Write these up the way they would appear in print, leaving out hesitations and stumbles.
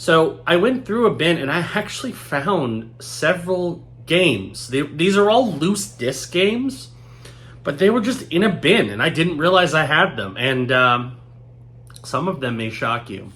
So I went through a bin and I actually found several games. These are all loose disc games, but they were just in a bin and I didn't realize I had them. And some of them may shock you.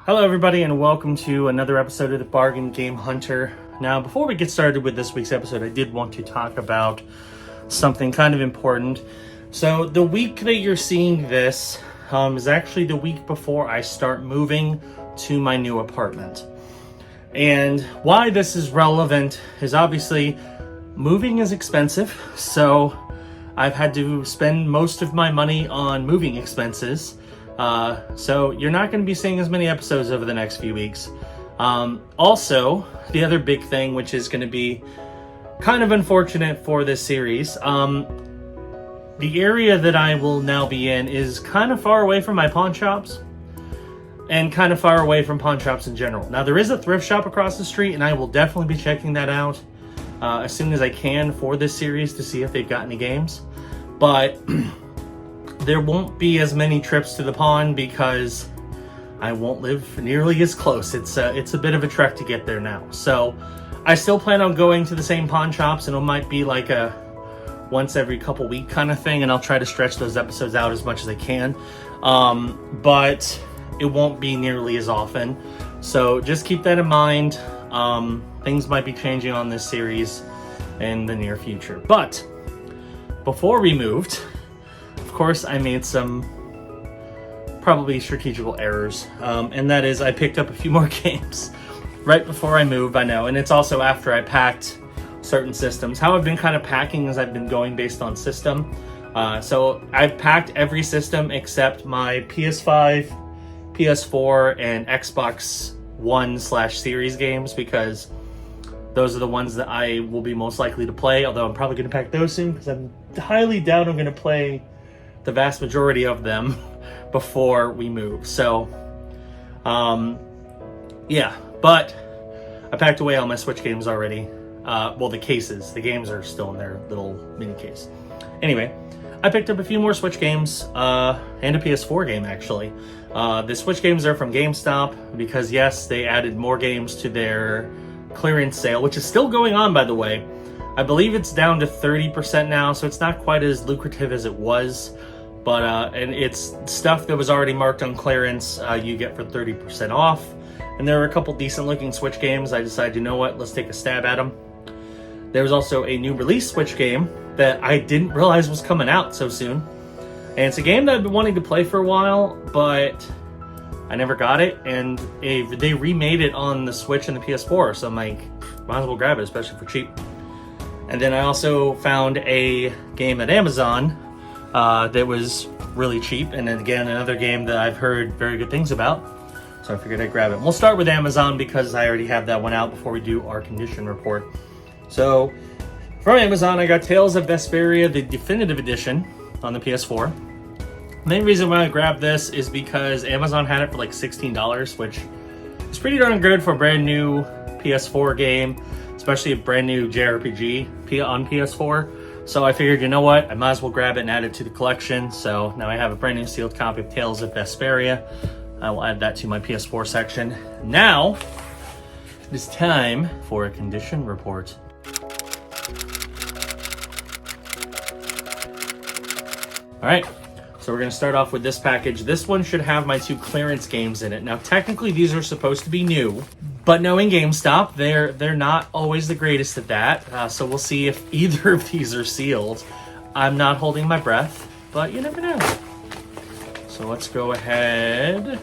Hello everybody and welcome to another episode of the Bargain Game Hunter. Now before we get started with this week's episode, I did want to talk about something kind of important. So the week that you're seeing this is actually the week before I start moving to my new apartment. And why this is relevant is obviously moving is expensive, so I've had to spend most of my money on moving expenses. So you're not going to be seeing as many episodes over the next few weeks. Also, the other big thing, which is going to be kind of unfortunate for this series, the area that I will now be in is kind of far away from my pawn shops and kind of far away from pawn shops in general. Now, there is a thrift shop across the street, and I will definitely be checking that out as soon as I can for this series to see if they've got any games. But there won't be as many trips to the pawn because I won't live nearly as close. It's a bit of a trek to get there now. So I still plan on going to the same pawn shops, and it might be like a once every couple week kind of thing, and I'll try to stretch those episodes out as much as I can. But it won't be nearly as often. So just keep that in mind. Things might be changing on this series in the near future. But before we moved, of course, I made some probably strategical errors, and that is I picked up a few more games right before I moved, I know, and it's also after I packed certain systems. How I've been kind of packing is I've been going based on system. So I've packed every system except my PS5, PS4, and Xbox One/Series games because those are the ones that I will be most likely to play, although I'm probably going to pack those soon because I'm highly doubt I'm going to play the vast majority of them before we move. So, yeah, but I packed away all my Switch games already. Well, the cases. The games are still in their little mini case. Anyway, I picked up a few more Switch games and a PS4 game, actually. The Switch games are from GameStop because, yes, they added more games to their clearance sale, which is still going on, by the way. I believe it's down to 30% now, so it's not quite as lucrative as it was. But and it's stuff that was already marked on clearance, you get for 30% off. And there were a couple decent looking Switch games. I decided, you know what, let's take a stab at them. There was also a new release Switch game that I didn't realize was coming out so soon. And it's a game that I've been wanting to play for a while, but I never got it. And they remade it on the Switch and the PS4, so I'm like, might as well grab it, especially for cheap. And then I also found a game at Amazon that was really cheap, and then again another game that I've heard very good things about, so I figured I'd grab it. We'll start with Amazon because I already have that one out before we do our condition report. So from Amazon I got Tales of Vesperia, the definitive edition on the PS4. The main reason why I grabbed this is because Amazon had it for like $16, which is pretty darn good for a brand new PS4 game, especially a brand new JRPG on PS4. So I figured, you know what, I might as well grab it and add it to the collection. So now I have a brand new sealed copy of Tales of Vesperia. I will add that to my PS4 section. Now, it is time for a condition report. All right, so we're going to start off with this package. This one should have my 2 clearance games in it. Now, technically, these are supposed to be new, but knowing GameStop, they're not always the greatest at that. So we'll see if either of these are sealed. I'm not holding my breath, but you never know. So let's go ahead.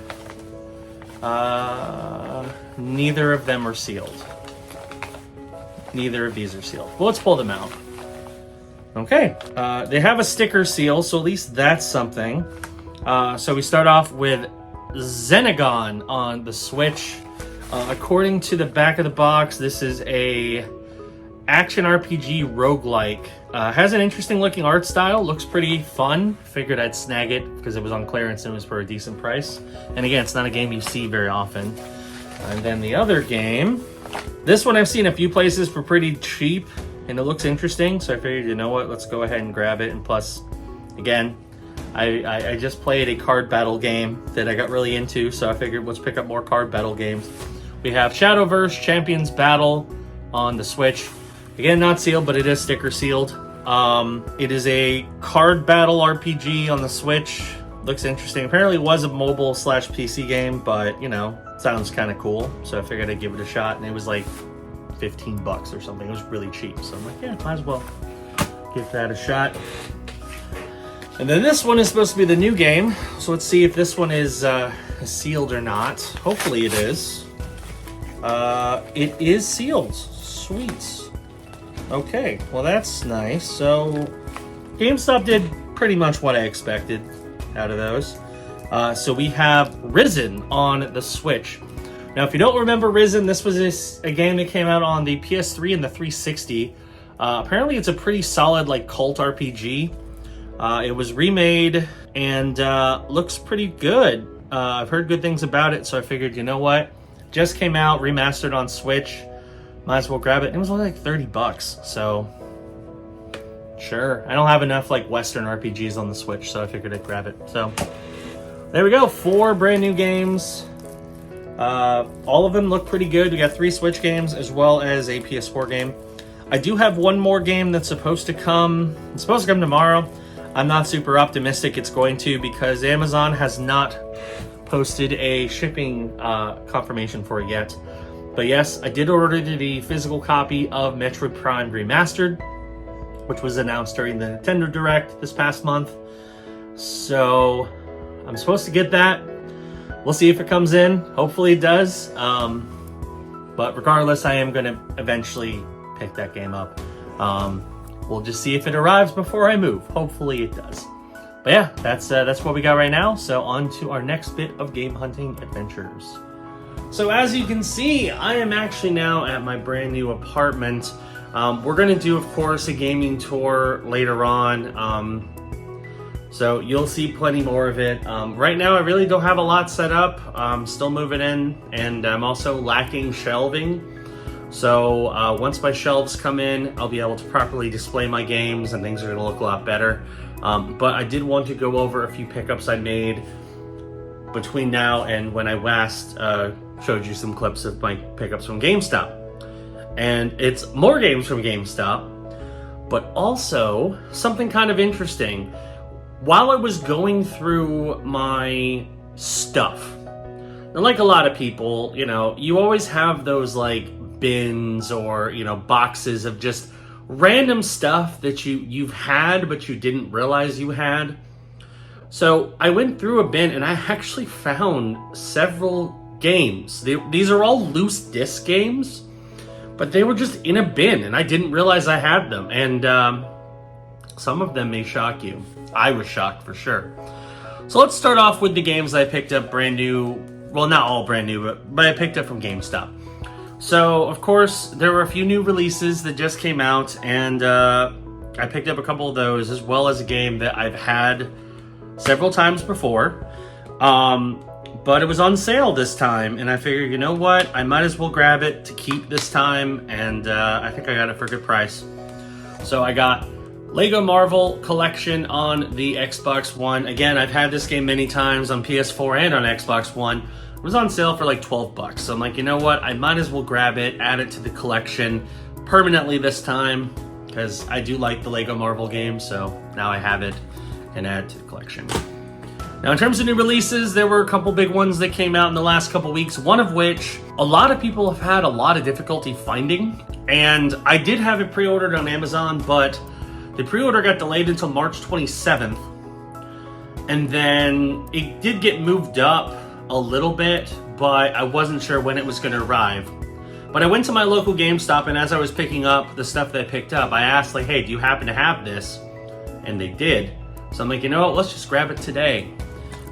Neither of them are sealed. Neither of these are sealed. Well, let's pull them out. Okay, they have a sticker seal, so at least that's something. So we start off with Xenogon on the Switch. According to the back of the box, this is a action RPG roguelike. Has an interesting looking art style, looks pretty fun. Figured I'd snag it because it was on clearance and it was for a decent price. And again, it's not a game you see very often. And then the other game, this one I've seen a few places for pretty cheap, and it looks interesting, so I figured, you know what, let's go ahead and grab it. And plus, again, I just played a card battle game that I got really into, so I figured let's pick up more card battle games. We have Shadowverse Champions Battle on the Switch. Again, not sealed, but it is sticker sealed. It is a card battle RPG on the Switch. Looks interesting. Apparently it was a mobile / PC game, but, you know, sounds kind of cool. So I figured I'd give it a shot, and it was like $15 or something. It was really cheap. So I'm like, yeah, might as well give that a shot. And then this one is supposed to be the new game. So let's see if this one is sealed or not. Hopefully it is. It is sealed. Sweet. Okay, well that's nice. So GameStop did pretty much what I expected out of those. So we have Risen on the Switch. Now, if you don't remember Risen, this was a game that came out on the PS3 and the 360. Apparently, it's a pretty solid like cult RPG. It was remade and looks pretty good. I've heard good things about it, so I figured, you know what? Just came out, remastered on Switch. Might as well grab it. And it was only like $30, so sure. I don't have enough like Western RPGs on the Switch, so I figured I'd grab it. So there we go, 4 brand new games. All of them look pretty good. We got 3 Switch games as well as a PS4 game. I do have one more game that's supposed to come. It's supposed to come tomorrow. I'm not super optimistic it's going to because Amazon has not posted a shipping confirmation for it yet. But yes, I did order the physical copy of Metroid Prime Remastered, which was announced during the Nintendo Direct this past month. So I'm supposed to get that. We'll see if it comes in. Hopefully it does. But regardless, I am going to eventually pick that game up. We'll just see if it arrives before I move. Hopefully it does. But yeah, that's what we got right now. So on to our next bit of game hunting adventures. So as you can see, I am actually now at my brand new apartment. We're going to do, of course, a gaming tour later on. So you'll see plenty more of it. Right now, I really don't have a lot set up. I'm still moving in, and I'm also lacking shelving. So once my shelves come in, I'll be able to properly display my games, and things are going to look a lot better. But I did want to go over a few pickups I made between now and when I last showed you some clips of my pickups from GameStop. And it's more games from GameStop, but also something kind of interesting. While I was going through my stuff, and like a lot of people, you know, you always have those like bins or, you know, boxes of just random stuff that you've had but you didn't realize you had. So I went through a bin and I actually found several games. These are all loose disc games, but they were just in a bin and I didn't realize I had them. And some of them may shock you. I was shocked for sure. So let's start off with the games I picked up brand new. Well, not all brand new, but I picked up from GameStop. So, of course, there were a few new releases that just came out, and I picked up a couple of those, as well as a game that I've had several times before. But it was on sale this time, and I figured, you know what? I might as well grab it to keep this time, and I think I got it for a good price. So I got Lego Marvel Collection on the Xbox One. Again, I've had this game many times on PS4 and on Xbox One. It was on sale for like $12. So I'm like, you know what? I might as well grab it, add it to the collection permanently this time, because I do like the Lego Marvel game. So now I have it and add it to the collection. Now, in terms of new releases, there were a couple big ones that came out in the last couple weeks, one of which a lot of people have had a lot of difficulty finding. And I did have it pre-ordered on Amazon, but the pre-order got delayed until March 27th. And then it did get moved up a little bit, but I wasn't sure when it was going to arrive. But I went to my local GameStop, and as I was picking up the stuff that I picked up, I asked, like, hey, do you happen to have this? And they did. So I'm like, you know what, let's just grab it today.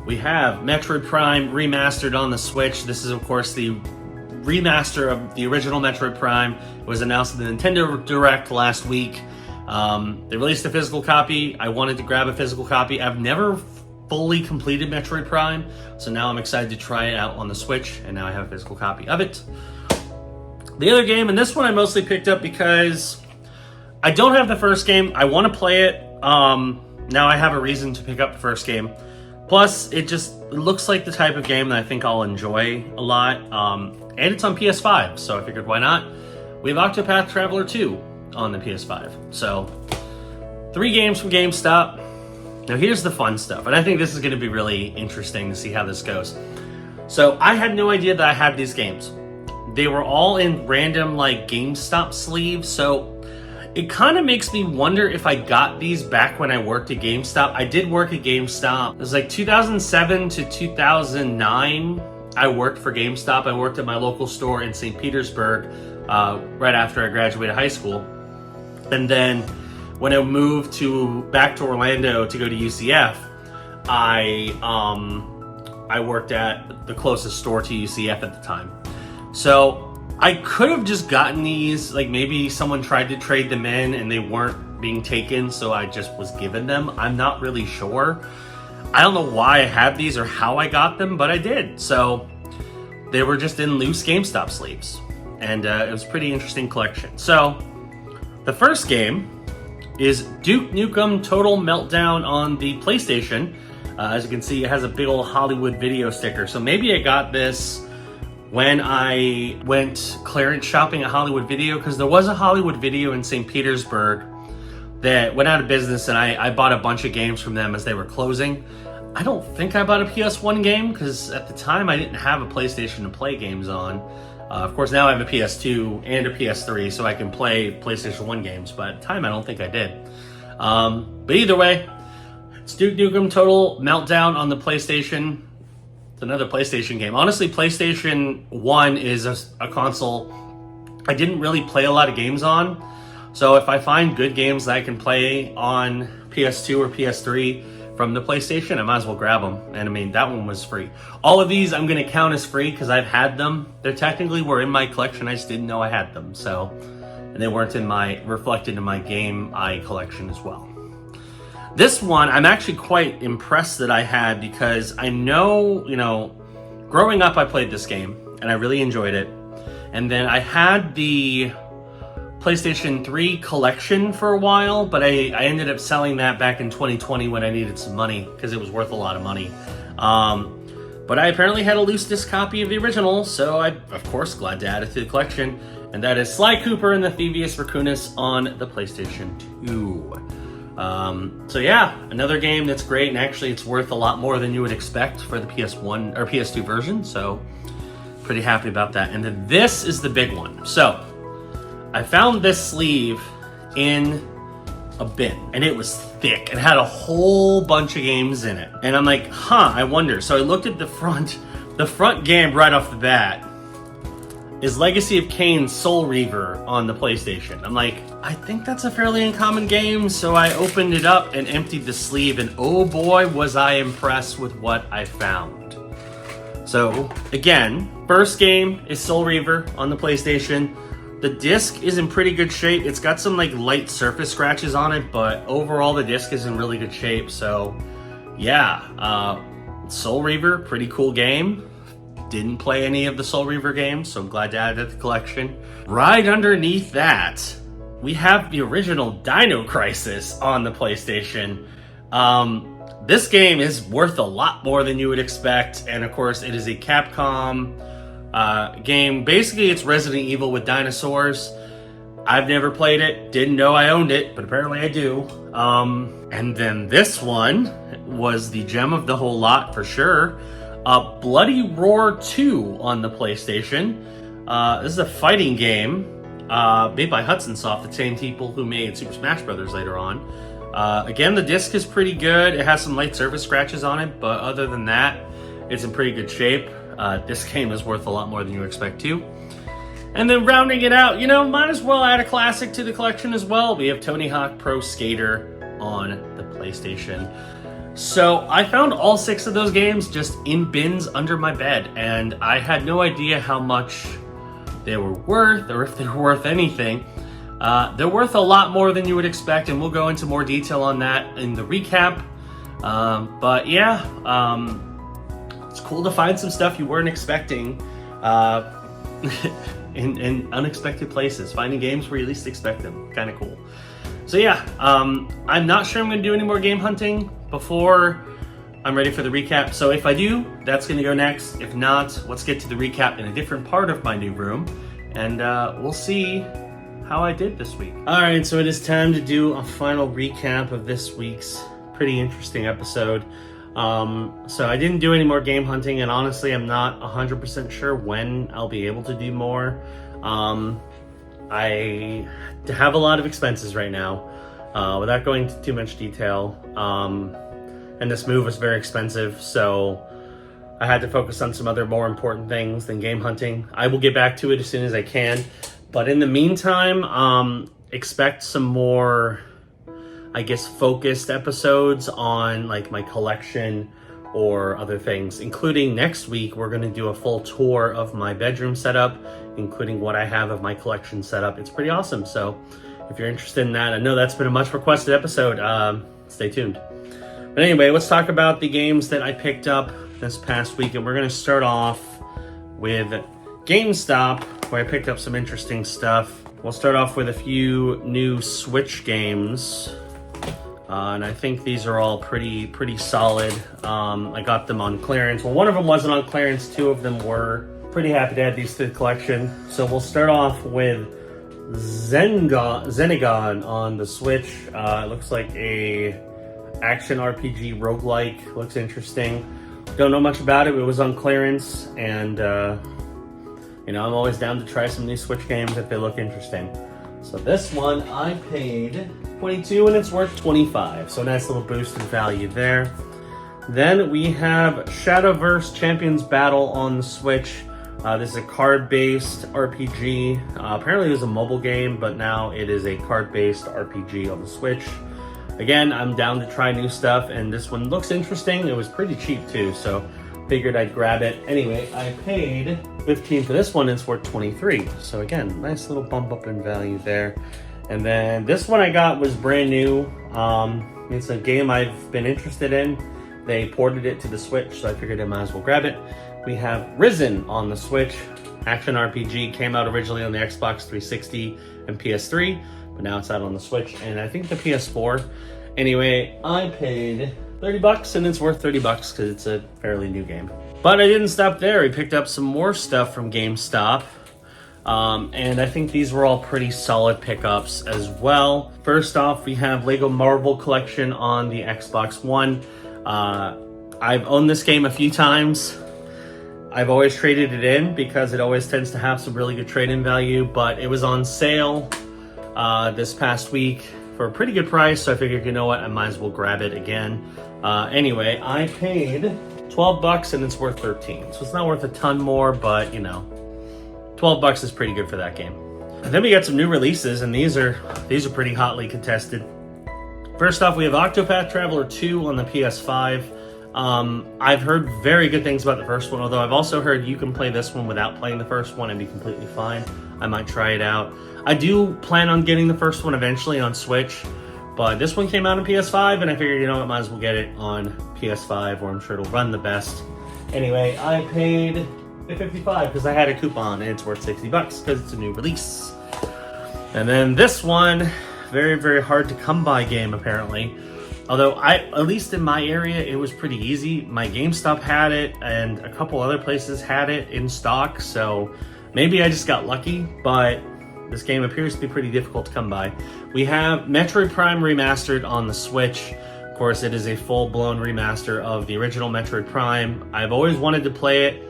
We have Metroid Prime Remastered on the Switch. This is, of course, the remaster of the original Metroid Prime. It was announced in the Nintendo Direct last week. They released a physical copy. I wanted to grab a physical copy. I've never fully completed Metroid Prime, so now I'm excited to try it out on the Switch, and now I have a physical copy of it. The other game, and this one I mostly picked up because I don't have the first game. I want to play it. Now I have a reason to pick up the first game. Plus, it looks like the type of game that I think I'll enjoy a lot. And it's on PS5, so I figured why not? We have Octopath Traveler 2 on the PS5. So, 3 games from GameStop. Now here's the fun stuff, and I think this is going to be really interesting to see how this goes. So I had no idea that I had these games. They were all in random like GameStop sleeves, so it kind of makes me wonder if I got these back when I worked at GameStop. I did work at GameStop. It was like 2007 to 2009. I worked for GameStop. I worked at my local store in St. Petersburg right after I graduated high school. And then when I moved back to Orlando to go to UCF, I worked at the closest store to UCF at the time. So I could have just gotten these, like maybe someone tried to trade them in and they weren't being taken, so I just was given them. I'm not really sure. I don't know why I have these or how I got them, but I did. So they were just in loose GameStop sleeves, and it was a pretty interesting collection. So the first game is Duke Nukem Total Meltdown on the PlayStation. As you can see, it has a big old Hollywood Video sticker. So maybe I got this when I went clearance shopping at Hollywood Video, because there was a Hollywood Video in St. Petersburg that went out of business, and I bought a bunch of games from them as they were closing. I don't think I bought a PS1 game, because at the time I didn't have a PlayStation to play games on. Of course, now I have a PS2 and a PS3, so I can play PlayStation 1 games, but at the time I don't think I did. But either way, it's Duke Nukem Total Meltdown on the PlayStation. It's another PlayStation game. Honestly, PlayStation 1 is a console I didn't really play a lot of games on, so if I find good games that I can play on PS2 or PS3 from the PlayStation, I might as well grab them. And I mean, that one was free. All of these I'm going to count as free because I've had them. They technically were in my collection. I just didn't know I had them. So, and they weren't reflected in my Game Eye collection as well. This one, I'm actually quite impressed that I had, because I know, growing up I played this game and I really enjoyed it. And then I had the PlayStation 3 collection for a while, but I ended up selling that back in 2020 when I needed some money because it was worth a lot of money. But I apparently had a loose disc copy of the original, so I'm of course glad to add it to the collection. And that is Sly Cooper and the Thievius Raccoonus on the PlayStation 2. So yeah, another game that's great, and actually it's worth a lot more than you would expect for the PS1 or PS2 version, so pretty happy about that. And then this is the big one. So I found this sleeve in a bin, and it was thick. It had a whole bunch of games in it. And I'm like, I wonder. So I looked at the front. The front game right off the bat is Legacy of Kain Soul Reaver on the PlayStation. I'm like, I think that's a fairly uncommon game. So I opened it up and emptied the sleeve, and oh boy, was I impressed with what I found. So again, first game is Soul Reaver on the PlayStation. The disc is in pretty good shape. It's got some like light surface scratches on it, but overall the disc is in really good shape. So yeah, Soul Reaver, pretty cool game. Didn't play any of the Soul Reaver games, so I'm glad to add it to the collection. Right underneath that, we have the original Dino Crisis on the PlayStation. This game is worth a lot more than you would expect, and of course it is a Capcom game. Basically, it's Resident Evil with dinosaurs. I've never played it, didn't know I owned it, but apparently I do. And then this one was the gem of the whole lot for sure. Bloody Roar 2 on the PlayStation. This is a fighting game made by Hudson Soft, the same people who made Super Smash Bros. Later on. Again, the disc is pretty good. It has some light surface scratches on it, but other than that, it's in pretty good shape. This game is worth a lot more than you expect to. And then rounding it out, might as well add a classic to the collection as well. We have Tony Hawk Pro Skater on the PlayStation. So I found all 6 of those games just in bins under my bed, and I had no idea how much they were worth, or if they're worth anything. They're worth a lot more than you would expect, and we'll go into more detail on that in the recap. But yeah, it's cool to find some stuff you weren't expecting in unexpected places. Finding games where you least expect them, kind of cool. So yeah, I'm not sure I'm going to do any more game hunting before I'm ready for the recap. So if I do, that's going to go next. If not, let's get to the recap in a different part of my new room, and we'll see how I did this week. All right, so it is time to do a final recap of this week's pretty interesting episode. So I didn't do any more game hunting, and honestly, I'm not 100% sure when I'll be able to do more. I have a lot of expenses right now, without going into too much detail. And this move was very expensive, so I had to focus on some other more important things than game hunting. I will get back to it as soon as I can. But in the meantime, expect some more, I guess, focused episodes on like my collection or other things, including next week. We're going to do a full tour of my bedroom setup, including what I have of my collection setup. It's pretty awesome. So if you're interested in that, I know that's been a much requested episode. Stay tuned. But anyway, let's talk about the games that I picked up this past week. And we're going to start off with GameStop, where I picked up some interesting stuff. We'll start off with a few new Switch games. And I think these are all pretty solid. I got them on clearance. Well, one of them wasn't on clearance. Two of them were. Pretty happy to add these to the collection. So we'll start off with Xenogon on the Switch. It looks like a action RPG roguelike. Looks interesting. Don't know much about it. It was on clearance, and I'm always down to try some new Switch games if they look interesting. So this one I paid $22 and it's worth $25. So a nice little boost in value there. Then we have Shadowverse Champions Battle on the Switch. This is a card-based RPG. Apparently it was a mobile game, but now it is a card-based RPG on the Switch. Again, I'm down to try new stuff, and this one looks interesting. It was pretty cheap too, so figured I'd grab it. Anyway, I paid $15 for this one, and it's worth $23. So again, nice little bump up in value there. And then this one I got was brand new. It's a game I've been interested in. They ported it to the Switch, so I figured I might as well grab it. We have Risen on the Switch. Action RPG, came out originally on the Xbox 360 and PS3, but now it's out on the Switch, and I think the PS4. Anyway, I paid $30 and it's worth $30 because it's a fairly new game. But I didn't stop there. We picked up some more stuff from GameStop. And I think these were all pretty solid pickups as well. First off, we have Lego Marvel Collection on the Xbox One. I've owned this game a few times. I've always traded it in because it always tends to have some really good trade-in value, but it was on sale this past week for a pretty good price, so I figured, you know what, I might as well grab it again. Anyway, I paid $12 and it's worth $13. So it's not worth a ton more, but you know, $12 is pretty good for that game. And then we got some new releases, and these are pretty hotly contested. First off, we have Octopath Traveler 2 on the PS5. I've heard very good things about the first one, although I've also heard you can play this one without playing the first one and be completely fine. I might try it out. I do plan on getting the first one eventually on Switch, but this one came out on PS5, and I figured, you know, I might as well get it on PS5, where I'm sure it'll run the best. Anyway, I paid $55 because I had a coupon, and it's worth $60 because it's a new release. And then this one, very, very hard to come by game apparently. Although at least in my area, it was pretty easy. My GameStop had it, and a couple other places had it in stock, so maybe I just got lucky, but this game appears to be pretty difficult to come by. We have Metroid Prime Remastered on the Switch. Of course, it is a full-blown remaster of the original Metroid Prime. I've always wanted to play it.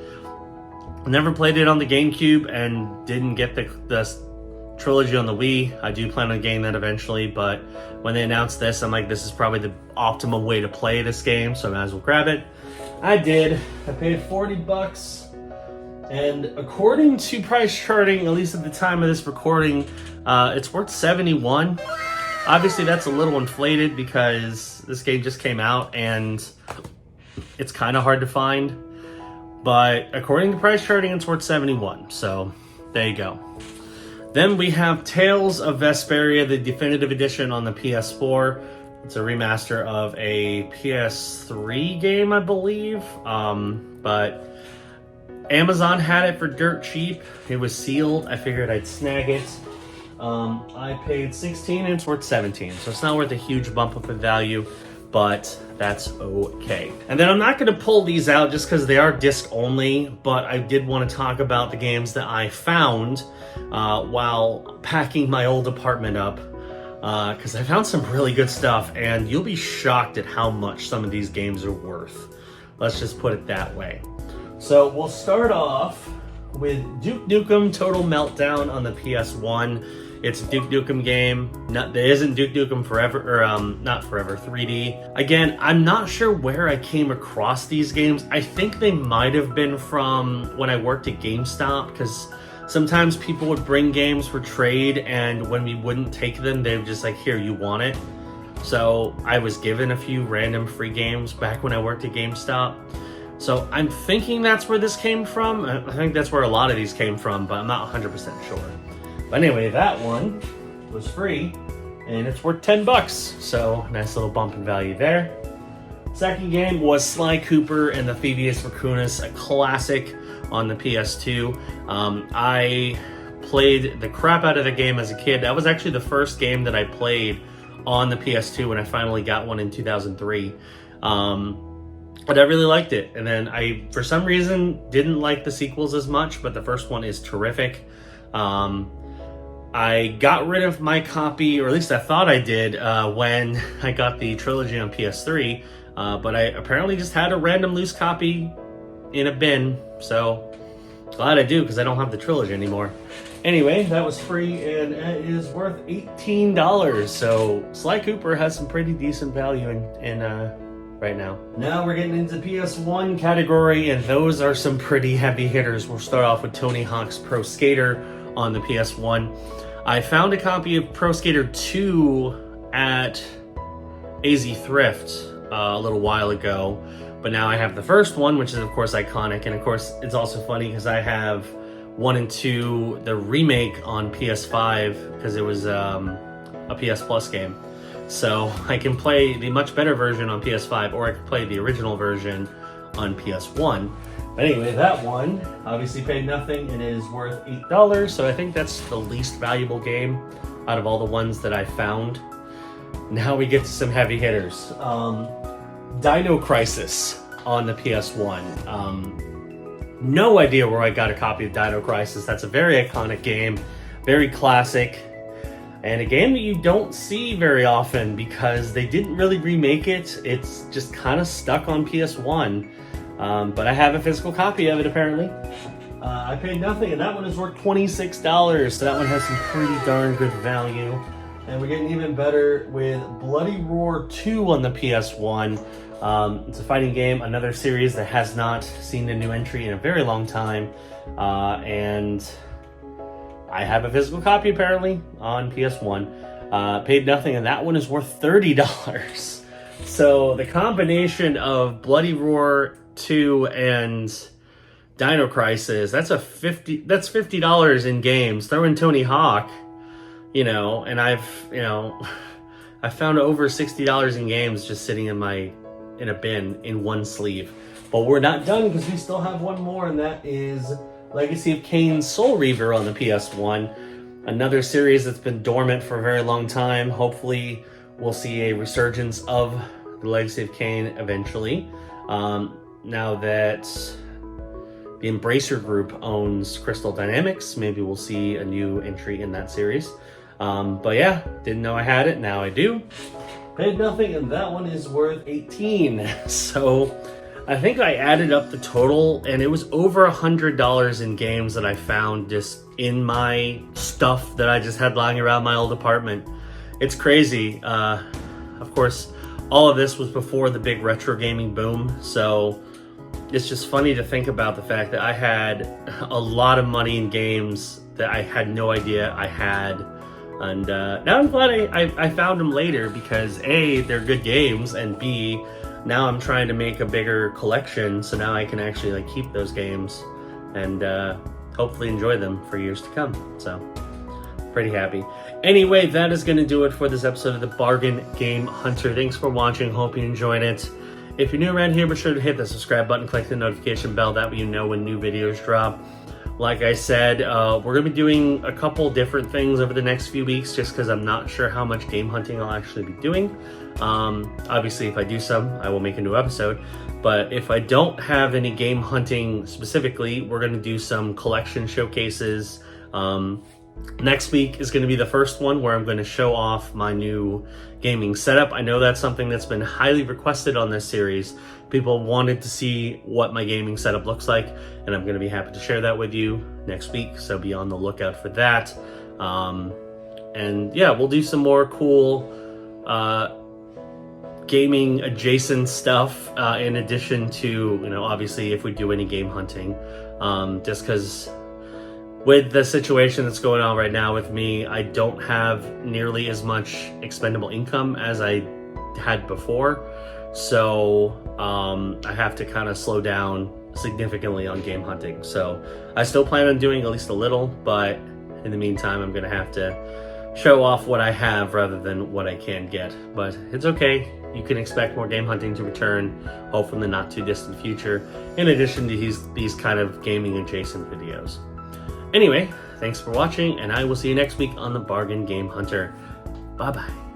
Never played it on the GameCube and didn't get the trilogy on the Wii. I do plan on getting that eventually, but when they announced this, I'm like, this is probably the optimal way to play this game, so I might as well grab it. I did. I paid $40, and according to price charting, at least at the time of this recording, it's worth $71. Obviously, that's a little inflated because this game just came out and it's kind of hard to find, but according to price charting, it's worth $71. So there you go. Then we have Tales of Vesperia, the definitive edition on the PS4. It's a remaster of a PS3 game, I believe. But Amazon had it for dirt cheap. It was sealed. I figured I'd snag it. I paid $16 and it's worth $17. So it's not worth a huge bump up in value, but that's okay. And then I'm not going to pull these out just because they are disc only, but I did want to talk about the games that I found while packing my old apartment up, because I found some really good stuff, and you'll be shocked at how much some of these games are worth. Let's just put it that way. So we'll start off with Duke Nukem Total Meltdown on the PS1. It's a Duke Nukem game. There isn't Duke Nukem Forever, or not Forever, 3D. Again, I'm not sure where I came across these games. I think they might have been from when I worked at GameStop, because sometimes people would bring games for trade, and when we wouldn't take them, they would just like, here, you want it? So I was given a few random free games back when I worked at GameStop. So I'm thinking that's where this came from. I think that's where a lot of these came from, but I'm not 100% sure. But anyway, that one was free, and it's worth $10. So nice little bump in value there. Second game was Sly Cooper and the Thievius Raccoonus, a classic on the PS2. I played the crap out of the game as a kid. That was actually the first game that I played on the PS2 when I finally got one in 2003. But I really liked it. And then I, for some reason, didn't like the sequels as much, but the first one is terrific. I got rid of my copy, or at least I thought I did, when I got the trilogy on PS3. But I apparently just had a random loose copy in a bin. So glad I do, because I don't have the trilogy anymore. Anyway, that was free, and it is worth $18. So Sly Cooper has some pretty decent value in right now. Now we're getting into PS1 category, and those are some pretty heavy hitters. We'll start off with Tony Hawk's Pro Skater on the PS1. I found a copy of Pro Skater 2 at AZ Thrift a little while ago, but now I have the first one, which is of course iconic, and of course it's also funny because I have 1 and 2, the remake on PS5, because it was a PS Plus game. So I can play the much better version on PS5, or I can play the original version on PS1. But anyway, that one obviously paid nothing and is worth $8, so I think that's the least valuable game out of all the ones that I found. Now we get to some heavy hitters. Dino Crisis on the PS1. No idea where I got a copy of Dino Crisis. That's a very iconic game, very classic, and a game that you don't see very often because they didn't really remake it. It's just kind of stuck on PS1. But I have a physical copy of it, apparently. I paid nothing, and that one is worth $26, so that one has some pretty darn good value. And we're getting even better with Bloody Roar 2 on the PS1. It's a fighting game, another series that has not seen a new entry in a very long time. And I have a physical copy, apparently, on PS1. Paid nothing, and that one is worth $30. So the combination of Bloody Roar 2 and Dino Crisis, that's $50 in games. Throw in Tony Hawk, and I found over $60 in games just sitting in a bin in one sleeve. But we're not done, because we still have one more, and that is Legacy of Kain Soul Reaver on the PS1. Another series that's been dormant for a very long time. Hopefully we'll see a resurgence of the Legacy of Kain eventually. Now that the Embracer Group owns Crystal Dynamics, maybe we'll see a new entry in that series. But yeah, didn't know I had it, now I do. Paid nothing, and that one is worth $18. So I think I added up the total, and it was over $100 in games that I found just in my stuff that I just had lying around my old apartment. It's crazy. Of course, all of this was before the big retro gaming boom, so it's just funny to think about the fact that I had a lot of money in games that I had no idea I had. And now I'm glad I found them later, because A, they're good games, and B, now I'm trying to make a bigger collection, so now I can actually keep those games. And hopefully enjoy them for years to come. So pretty happy. Anyway, that is going to do it for this episode of the Bargain Game Hunter. Thanks for watching. Hope you enjoyed it. If you're new around here, be sure to hit the subscribe button, click the notification bell. That way you know when new videos drop. Like I said, we're going to be doing a couple different things over the next few weeks just because I'm not sure how much game hunting I'll actually be doing. Obviously, if I do some, I will make a new episode. But if I don't have any game hunting specifically, we're going to do some collection showcases. Next week is going to be the first one where I'm going to show off my new gaming setup. I know that's something that's been highly requested on this series. People wanted to see what my gaming setup looks like, and I'm going to be happy to share that with you next week, so be on the lookout for that. And yeah, we'll do some more cool gaming adjacent stuff in addition to, obviously if we do any game hunting, just because with the situation that's going on right now with me, I don't have nearly as much expendable income as I had before. So I have to kind of slow down significantly on game hunting. So I still plan on doing at least a little, but in the meantime, I'm going to have to show off what I have rather than what I can get. But it's okay. You can expect more game hunting to return, hopefully in the not too distant future, in addition to these kind of gaming adjacent videos. Anyway, thanks for watching, and I will see you next week on the Bargain Game Hunter. Bye-bye.